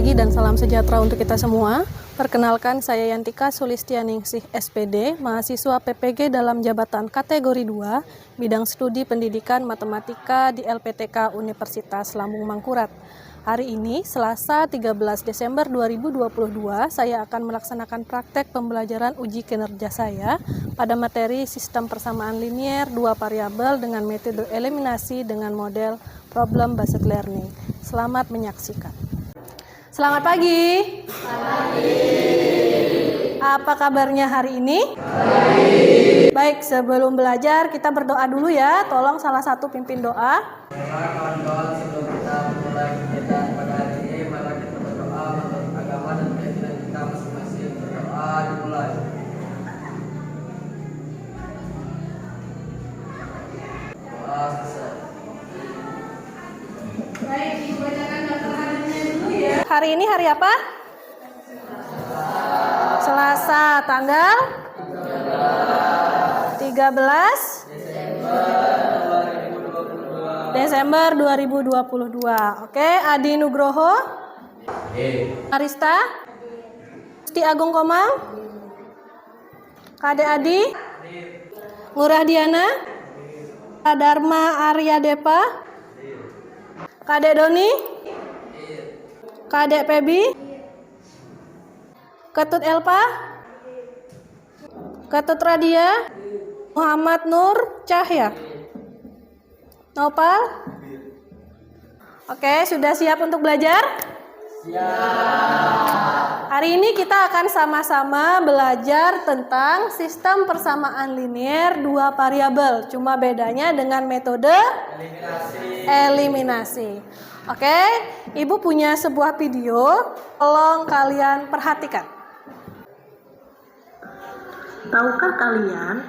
pagi dan salam sejahtera untuk kita semua. Perkenalkan, saya Yantika Sulistianingsih, SPD, mahasiswa PPG dalam jabatan kategori 2, bidang studi pendidikan matematika di LPTK Universitas Lambung Mangkurat. Hari ini, Selasa 13 Desember 2022, saya akan melaksanakan praktek pembelajaran uji kinerja saya pada materi sistem persamaan linier dua variabel dengan metode eliminasi dengan model problem based learning. Selamat menyaksikan. Selamat pagi. Selamat pagi. Apa kabarnya hari ini? Baik. Baik, sebelum belajar kita berdoa dulu ya. Tolong salah satu pimpin doa. Kawan-kawan, sebelum kita mulai kegiatan pada hari ini, mari kita berdoa menurut agama dan keyakinan kita masing-masing. Berdoa dimulai. Doa selesai. Baik, dibacakan daftar harinya dulu ya. Hari ini hari apa? Selasa, tanggal 13 Desember 2022. Oke, Adi Nugroho, Arista, Gusti Agung Komang, Kade Adi, Ngurah Diana, Dharma Arya Depa, Kade Doni, Kade Pebi, Ketut Elpa, Ketut Radia, Muhammad Nur Cahya, Nopal. Oke, sudah siap untuk belajar? Siap. Hari ini kita akan sama-sama belajar tentang sistem persamaan linier dua variabel. Cuma bedanya dengan metode eliminasi. Oke, Ibu punya sebuah video, tolong kalian perhatikan. Tahukah kalian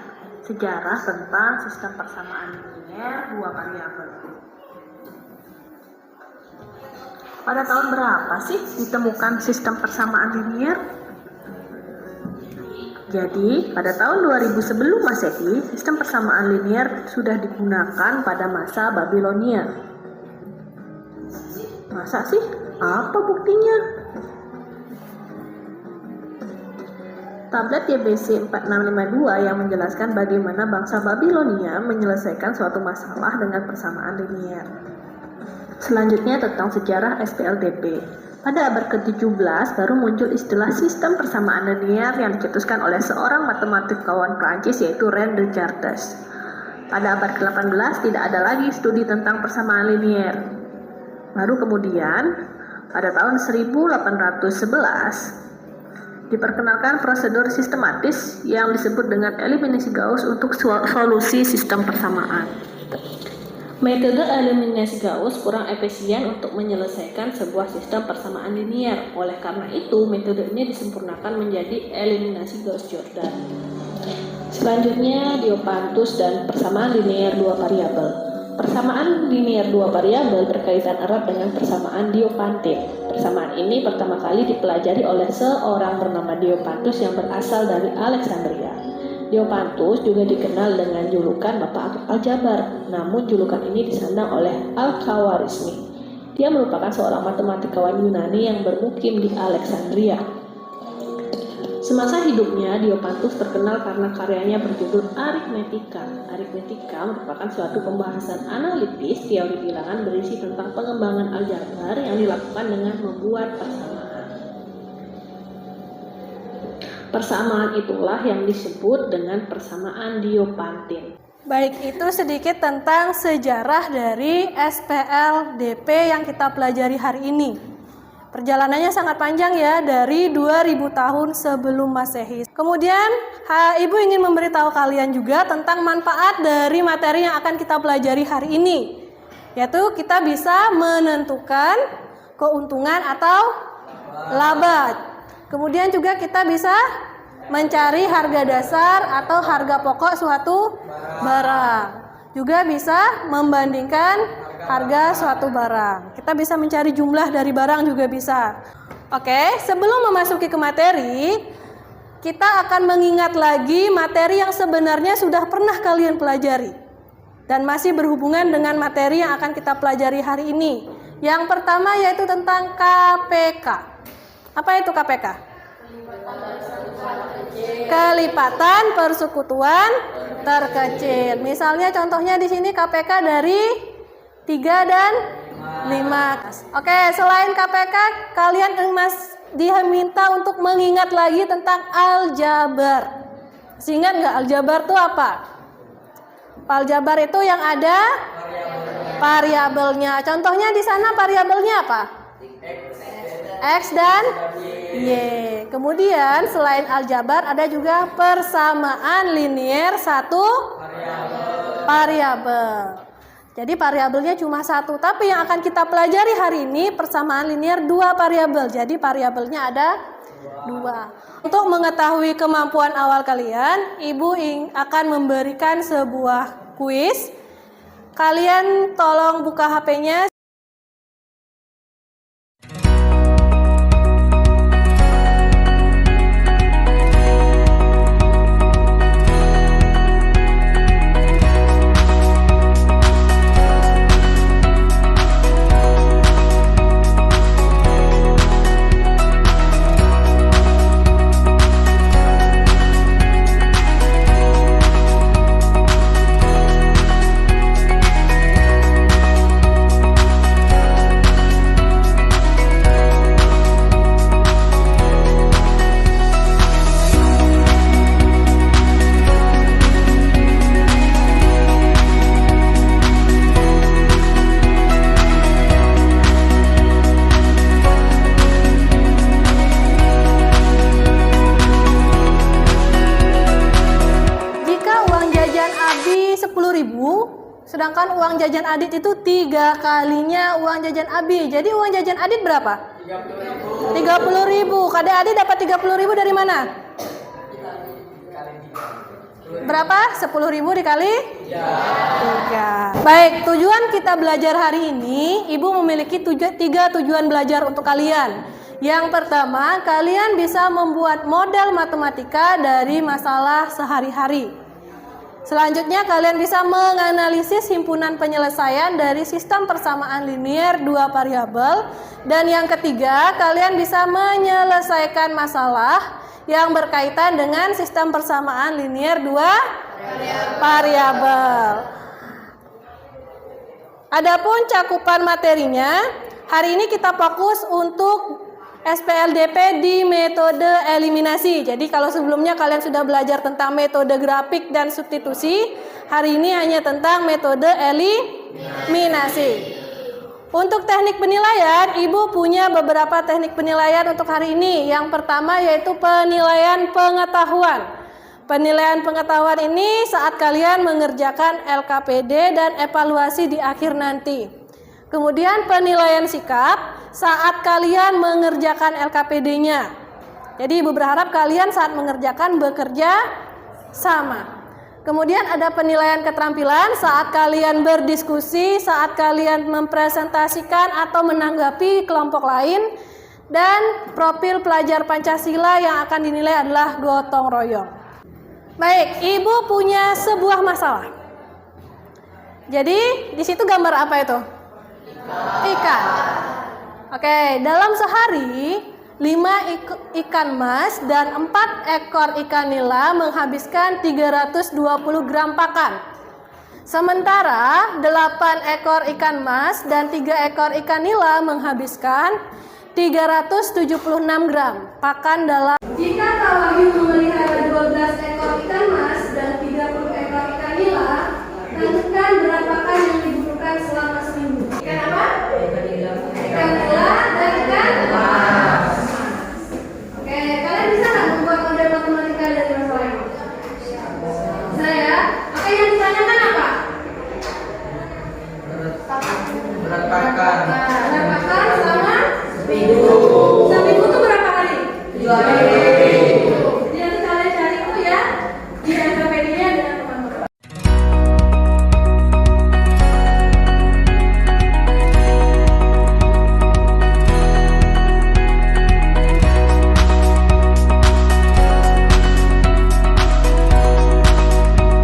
sejarah tentang sistem persamaan linier dua variabel? Pada tahun berapa sih ditemukan sistem persamaan linier? Jadi, pada tahun 2000 sebelum Masehi, sistem persamaan linier sudah digunakan pada masa Babilonia. Masa sih? Apa buktinya? Tablet YBC 4652 yang menjelaskan bagaimana bangsa Babilonia menyelesaikan suatu masalah dengan persamaan linier. Selanjutnya tentang sejarah SPLDP. Pada abad ke-17 baru muncul istilah sistem persamaan linier yang dicetuskan oleh seorang matematikawan Prancis yaitu René Descartes. Pada abad ke-18 tidak ada lagi studi tentang persamaan linier. Baru kemudian pada tahun 1811 diperkenalkan prosedur sistematis yang disebut dengan eliminasi Gauss untuk solusi sistem persamaan. Metode eliminasi Gauss kurang efisien untuk menyelesaikan sebuah sistem persamaan linier. Oleh karena itu, metode ini disempurnakan menjadi eliminasi Gauss-Jordan. Selanjutnya, Diopantus dan persamaan linier dua variabel. Persamaan linier dua variabel berkaitan erat dengan persamaan Diopantin. Persamaan ini pertama kali dipelajari oleh seorang bernama Diopantus yang berasal dari Alexandria. Diopantus juga dikenal dengan julukan Bapak Aljabar, namun julukan ini disandang oleh Al-Khawarizmi. Dia merupakan seorang matematikawan Yunani yang bermukim di Alexandria. Semasa hidupnya, Diopantus terkenal karena karyanya berjudul Arithmetica. Arithmetica merupakan suatu pembahasan analitis teori bilangan berisi tentang pengembangan aljabar yang dilakukan dengan membuat persamaan. Persamaan itulah yang disebut dengan persamaan Diopantin. Baik, itu sedikit tentang sejarah dari SPLDP yang kita pelajari hari ini. Perjalanannya sangat panjang ya, dari 2000 tahun sebelum Masehi. Kemudian, Ibu ingin memberitahu kalian juga tentang manfaat dari materi yang akan kita pelajari hari ini. Yaitu kita bisa menentukan keuntungan atau laba. Kemudian juga kita bisa mencari harga dasar atau harga pokok suatu barang. Juga bisa membandingkan harga suatu barang. Kita bisa mencari jumlah dari barang juga bisa. Oke, sebelum memasuki ke materi, kita akan mengingat lagi materi yang sebenarnya sudah pernah kalian pelajari dan masih berhubungan dengan materi yang akan kita pelajari hari ini. Yang pertama yaitu tentang KPK. Apa itu KPK? Kelipatan persekutuan terkecil. Misalnya contohnya di sini KPK dari 3 dan 5. Oke, selain KPK, kalian diminta untuk mengingat lagi tentang aljabar. Seingat nggak aljabar itu apa? Aljabar itu yang ada variabelnya. Contohnya di sana variabelnya apa? X dan Y. Kemudian selain aljabar ada juga persamaan linier satu variabel. Jadi variabelnya cuma satu, tapi yang akan kita pelajari hari ini persamaan linier 2 variabel. Jadi variabelnya ada 2. Untuk mengetahui kemampuan awal kalian, Ibu akan memberikan sebuah kuis. Kalian tolong buka HP-nya. Sedangkan uang jajan Adit itu 3 kalinya uang jajan Abi. Jadi uang jajan Adit berapa? 30.000. Kadek Adit dapat 30.000 dari mana? Berapa? 10.000 dikali 3. Baik, tujuan kita belajar hari ini, Ibu memiliki 3 tujuan belajar untuk kalian. Yang pertama, kalian bisa membuat model matematika dari masalah sehari-hari. Selanjutnya kalian bisa menganalisis himpunan penyelesaian dari sistem persamaan linier 2 variabel. Dan yang ketiga, kalian bisa menyelesaikan masalah yang berkaitan dengan sistem persamaan linier 2 variabel. Adapun cakupan materinya, hari ini kita fokus untuk SPLDP di metode eliminasi. Jadi kalau sebelumnya kalian sudah belajar tentang metode grafik dan substitusi, hari ini hanya tentang metode eliminasi. Untuk teknik penilaian, Ibu punya beberapa teknik penilaian untuk hari ini. Yang pertama yaitu penilaian pengetahuan. Penilaian pengetahuan ini saat kalian mengerjakan LKPD dan evaluasi di akhir nanti. Kemudian penilaian sikap saat kalian mengerjakan LKPD-nya. Jadi Ibu berharap kalian saat mengerjakan bekerja sama. Kemudian ada penilaian keterampilan saat kalian berdiskusi, saat kalian mempresentasikan atau menanggapi kelompok lain. Dan profil pelajar Pancasila yang akan dinilai adalah gotong royong. Baik, Ibu punya sebuah masalah. Jadi di situ gambar apa itu? Ikan. Oke, dalam sehari 5 ikan mas dan 4 ekor ikan nila menghabiskan 320 gram pakan. Sementara 8 ekor ikan mas dan 3 ekor ikan nila menghabiskan 376 gram pakan dalam. Jika Kak Wahyu memelihara 12 ekor ikan mas dan 30 ekor ikan nila, tentukan berat pakan yang dibutuhkan selama seminggu. Ikan apa? Ikan nila dan ikan mas. Oke, kalian bisa nggak membuat model matematika dari masalah ini? Bisa ya? Oke, yang ditanyakan apa? Berat pakan. Berat pakan selama seminggu. Seminggu itu berapa hari? 7 hari. Jadi nanti kalian cari itu ya di LKPD-nya dengan teman-teman.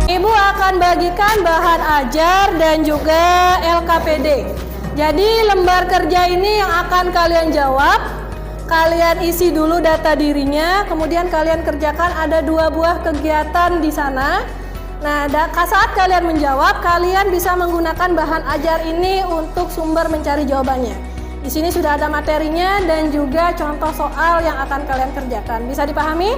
Ibu akan bagikan bahan ajar dan juga LKPD. Jadi lembar kerja ini yang akan kalian jawab kalian isi dulu data dirinya, kemudian kalian kerjakan ada 2 buah kegiatan di sana. Nah, saat kalian menjawab, kalian bisa menggunakan bahan ajar ini untuk sumber mencari jawabannya. Di sini sudah ada materinya dan juga contoh soal yang akan kalian kerjakan. Bisa dipahami?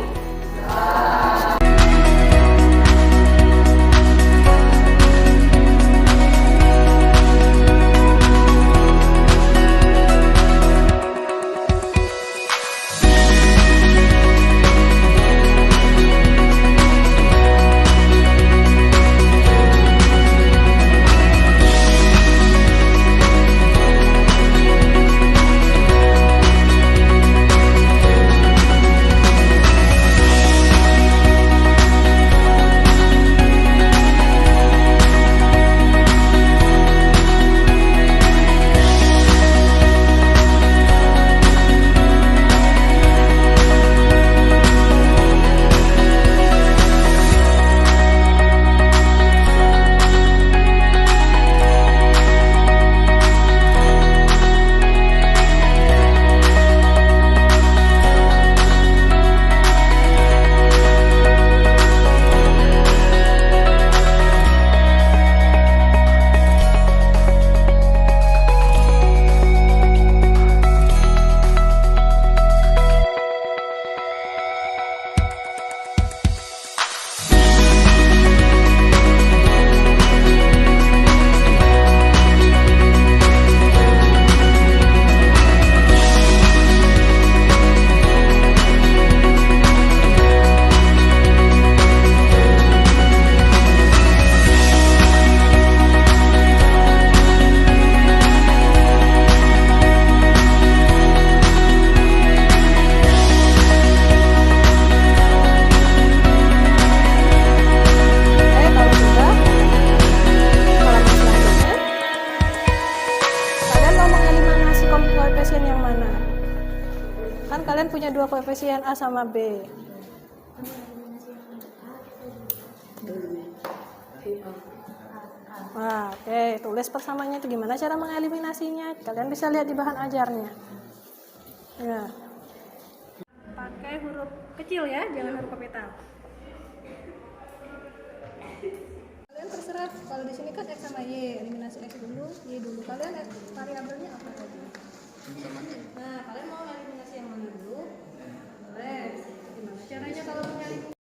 Kalian punya 2 koefisien A sama B. Nah, oke, tulis persamanya itu gimana cara mengeliminasinya. Kalian bisa lihat di bahan ajarnya. Ya. Pakai huruf kecil ya, jangan huruf kapital. Kalian terserah, kalau di sini kan X sama Y, eliminasi X dulu, Y dulu. Kalian variabelnya apa tadi? Nah, kalian mau eliminasi yang mana dulu? Boleh. Gimana caranya kalau menyeliminasi?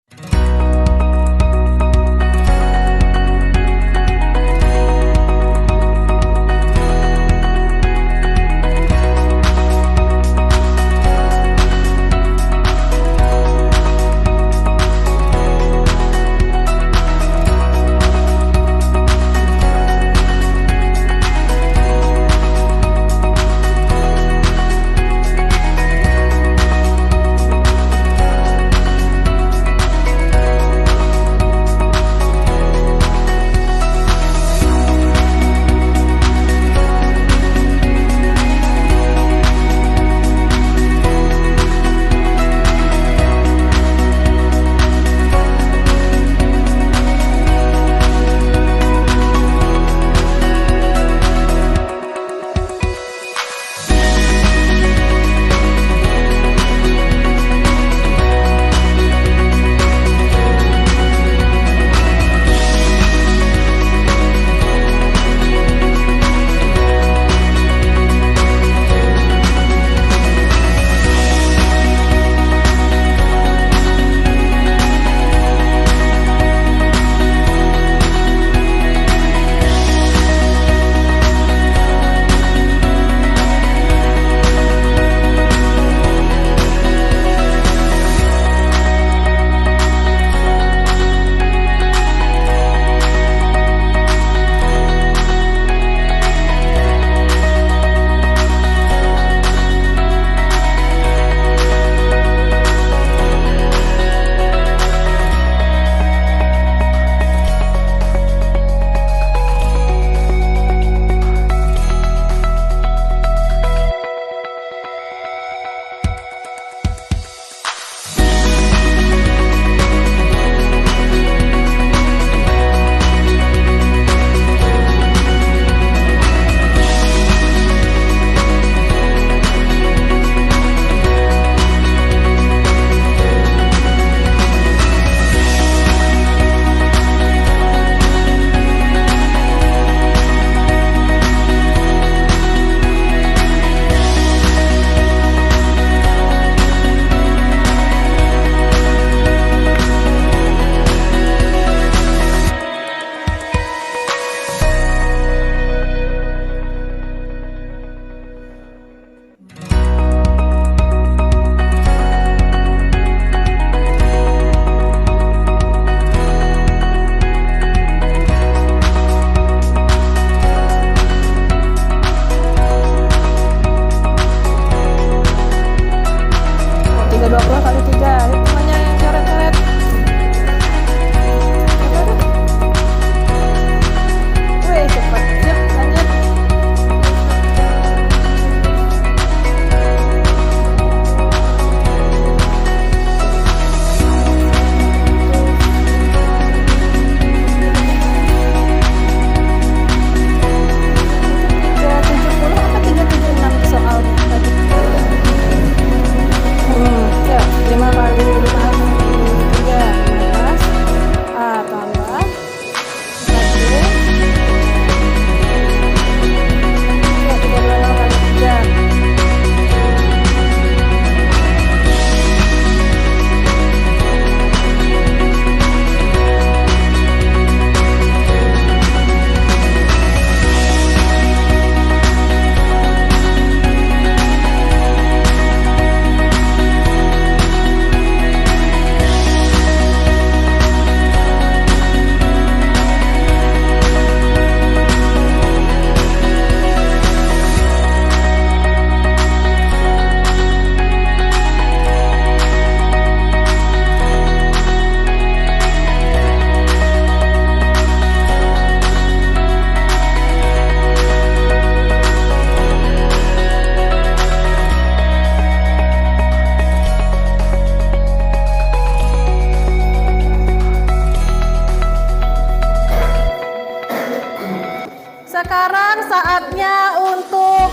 Sekarang saatnya untuk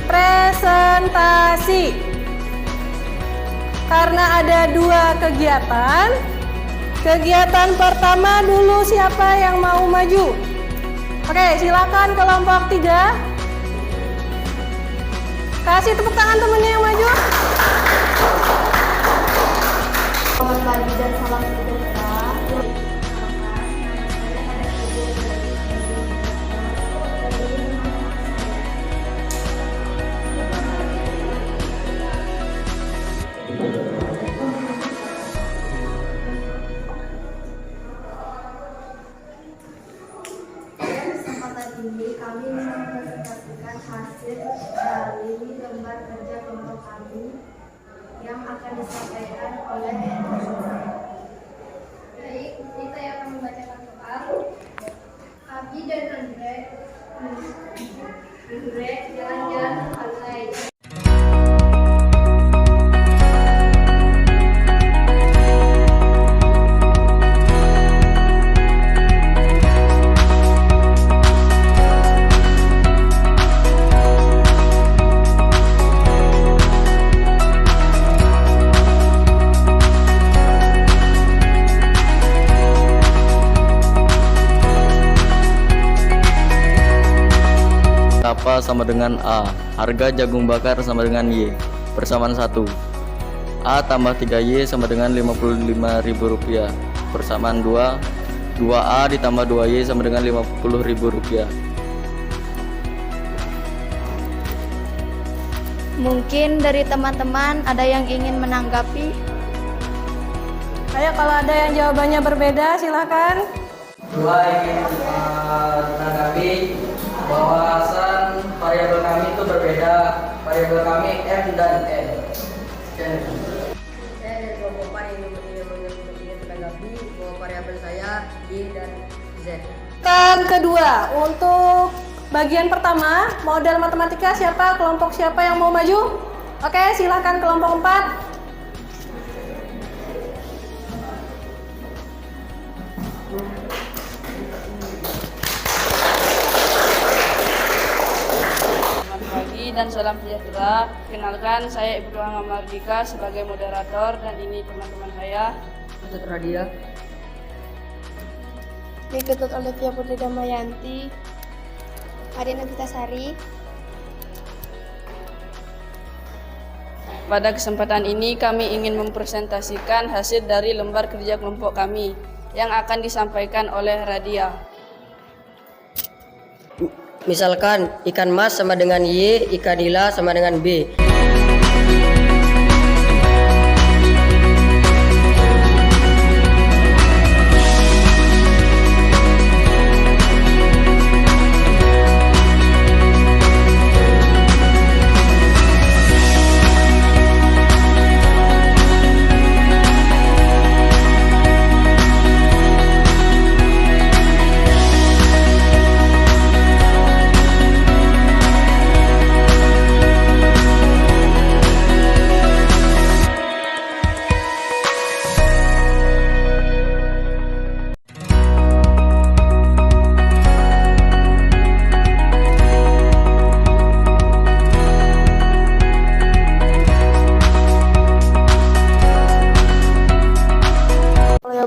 presentasi. Karena ada 2 kegiatan. Kegiatan pertama dulu, siapa yang mau maju? Oke, silakan kelompok 3. Kasih tepuk tangan temennya yang maju. Selamat pagi dan salam sejahtera. Pada kesempatan ini kami mempresentasikan hasil dari lembar kerja kelompok kami yang akan disampaikan oleh baik, kita akan membacakan soal. Abi dan Andre jalan-jalan ke pantai. Apa sama dengan A. Harga jagung bakar sama dengan Y. Persamaan 1. A tambah 3Y sama dengan Rp55.000. Persamaan 2. 2A ditambah 2Y sama dengan Rp50.000. Mungkin dari teman-teman ada yang ingin menanggapi? Ayo, kalau ada yang jawabannya berbeda, silakan. Dua ingin menanggapi bahwasan variabel kami itu berbeda. Variabel kami M dan N. Saya dari kelompok 4 ingin menanggapi bahwa variabel saya Y dan Z. Yang kedua, untuk bagian pertama, model matematika kelompok siapa yang mau maju? Oke, silakan kelompok 4. Dan salam sejahtera. Kenalkan, saya Ibu Doang Mardika sebagai moderator dan ini teman-teman saya. Untuk Radia. Dituntut oleh Tia Putri Damayanti, Arina Vitasari. Pada kesempatan ini kami ingin mempresentasikan hasil dari lembar kerja kelompok kami yang akan disampaikan oleh Radia. Misalkan ikan mas sama dengan Y, ikan nila sama dengan B.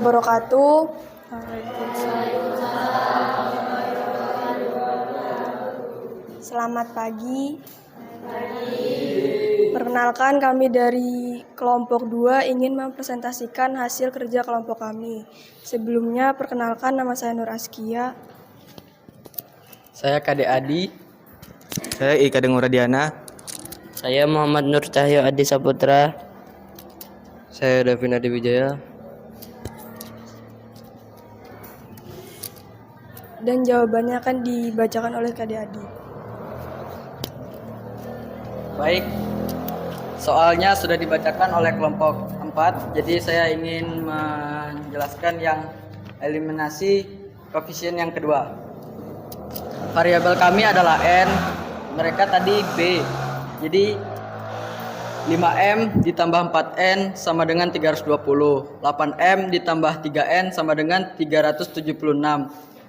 Wabarakatuh. Selamat pagi. Perkenalkan, kami dari kelompok 2 ingin mempresentasikan hasil kerja kelompok kami. Sebelumnya perkenalkan, nama saya Nur Askia. Saya Kade Adi. Saya Ika Denguradiana. Saya Muhammad Nur Cahyo Adi Saputra. Saya Davina Dewijaya. Dan jawabannya akan dibacakan oleh Kade Adi. Baik, soalnya sudah dibacakan oleh kelompok 4, jadi saya ingin menjelaskan yang eliminasi koefisien yang kedua. Variabel kami adalah N, mereka tadi B, jadi 5M ditambah 4N sama dengan 320, 8M ditambah 3N sama dengan 376.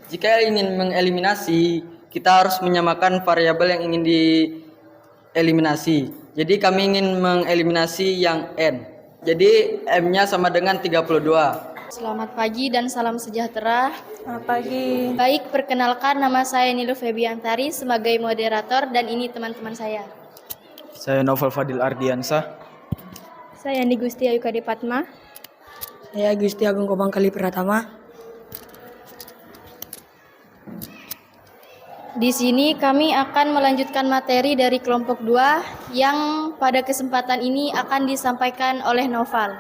Jika ingin mengeliminasi, kita harus menyamakan variabel yang ingin dieliminasi. Jadi kami ingin mengeliminasi yang N. Jadi M-nya sama dengan 32. Selamat pagi dan salam sejahtera. Selamat pagi. Baik, perkenalkan nama saya Nilu Febiantari sebagai moderator dan ini teman-teman saya. Saya Novel Fadil Ardiansah. Saya Andi Gusti Ayu Kade Padma. Saya Gusti Agung Komang Kali Pratama. Di sini kami akan melanjutkan materi dari kelompok 2 yang pada kesempatan ini akan disampaikan oleh Noval.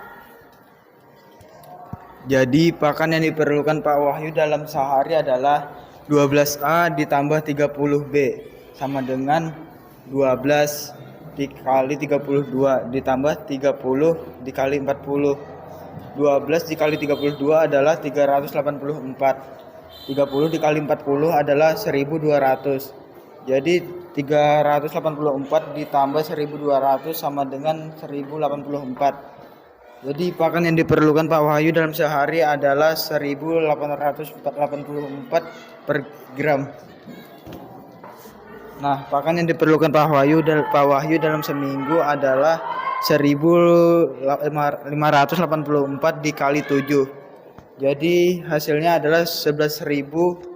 Jadi pakan yang diperlukan Pak Wahyu dalam sehari adalah 12A ditambah 30B sama dengan 12 dikali 32 ditambah 30 dikali 40. 12 dikali 32 adalah 384. 30 dikali 40 adalah 1200. Jadi 384 ditambah 1200 sama dengan 1084. Jadi pakan yang diperlukan Pak Wahyu dalam sehari adalah 1884 per gram. Nah, pakan yang diperlukan Pak Wahyu dalam seminggu adalah 1584 dikali 7. Jadi hasilnya adalah 11.088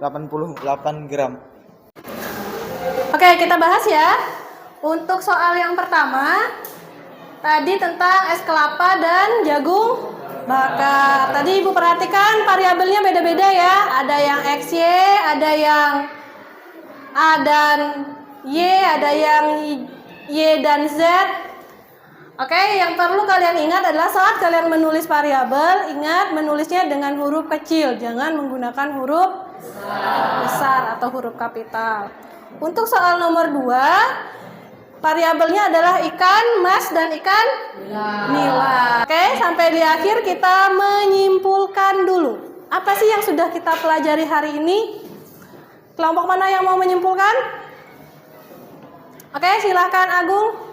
gram. Oke, kita bahas ya. Untuk soal yang pertama, tadi tentang es kelapa dan jagung bakar. Tadi Ibu perhatikan variabelnya beda-beda ya. Ada yang XY, ada yang A dan Y, ada yang Y dan Z. Oke, yang perlu kalian ingat adalah saat kalian menulis variabel, ingat menulisnya dengan huruf kecil, jangan menggunakan huruf besar atau huruf kapital. Untuk soal nomor 2, variabelnya adalah ikan mas dan ikan nila. Oke, sampai di akhir kita menyimpulkan dulu. Apa sih yang sudah kita pelajari hari ini? Kelompok mana yang mau menyimpulkan? Oke, silakan Agung.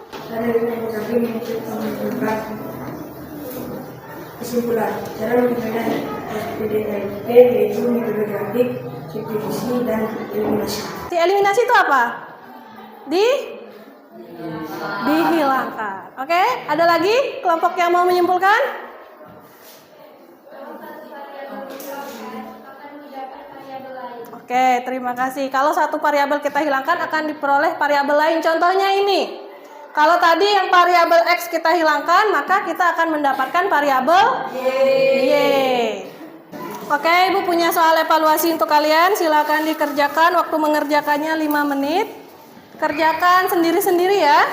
Kesimpulan, cara menggunakan SPDLP yaitu metode grafik, substitusi, dan eliminasi. Eliminasi itu apa? Dihilangkan. Oke, ada lagi kelompok yang mau menyimpulkan? Oke, terima kasih. Kalau satu variabel kita hilangkan akan diperoleh variabel lain. Contohnya ini. Kalau tadi yang variabel X kita hilangkan, maka kita akan mendapatkan variabel Y. Oke, Ibu punya soal evaluasi untuk kalian. Silakan dikerjakan. Waktu mengerjakannya 5 menit. Kerjakan sendiri-sendiri ya.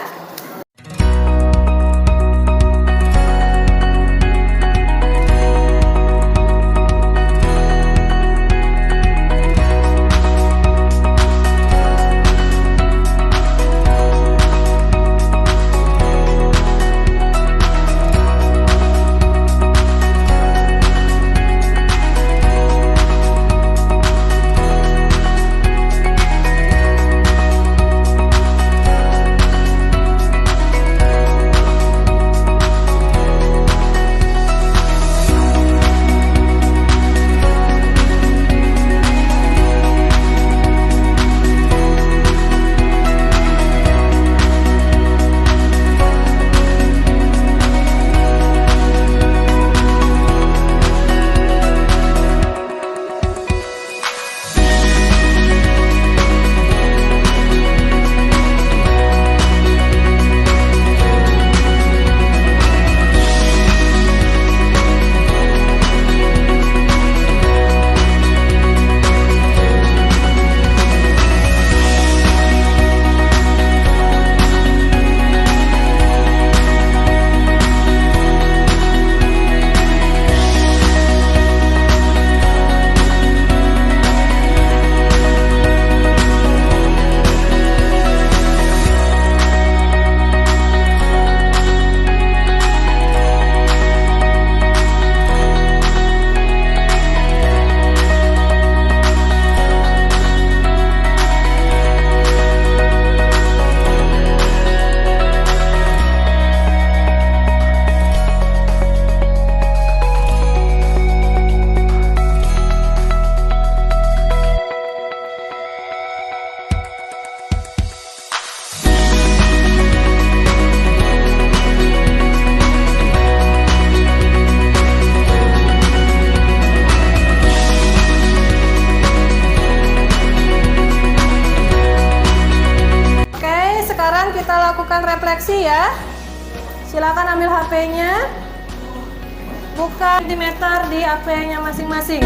interaksi ya. Silakan ambil HP-nya. Buka Mentimeter di HP-nya masing-masing.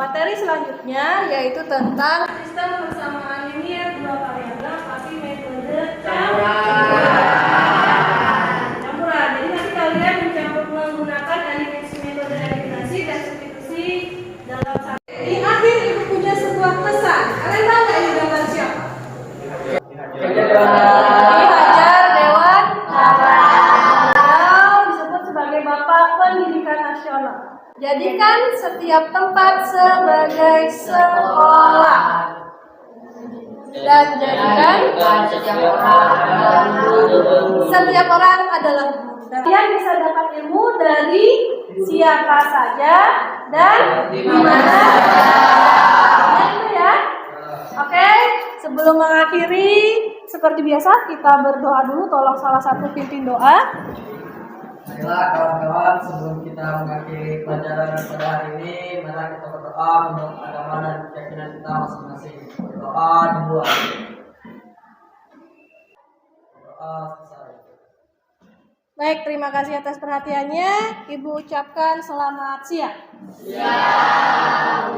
materi selanjutnya yaitu tentang sistem persamaan linear dua variabel tapi metode campuran. Jadi nanti kalian mencampur menggunakan metode eliminasi dan substitusi dalam satu. Di akhir ibu punya sebuah pesan. Kalian tahu nggak ini gambar siapa? Hajar Dewan Beliau disebut sebagai Bapak Pendidikan Nasional. Jadikan setiap tempat sebagai sekolah dan jadikan setiap orang adalah guru. Kalian bisa dapat ilmu dari siapa saja dan di mana saja. Itu ya. Oke, sebelum mengakhiri seperti biasa kita berdoa dulu. Tolong salah satu pimpin doa. Baiklah kawan-kawan, sebelum kita mengakhiri pelajaran pada hari ini, mari kita berdoa untuk agama dan keyakinan kita masing-masing. Berdoa dimulai. Berdoa selesai. Baik, terima kasih atas perhatiannya. Ibu ucapkan selamat siang. Siang.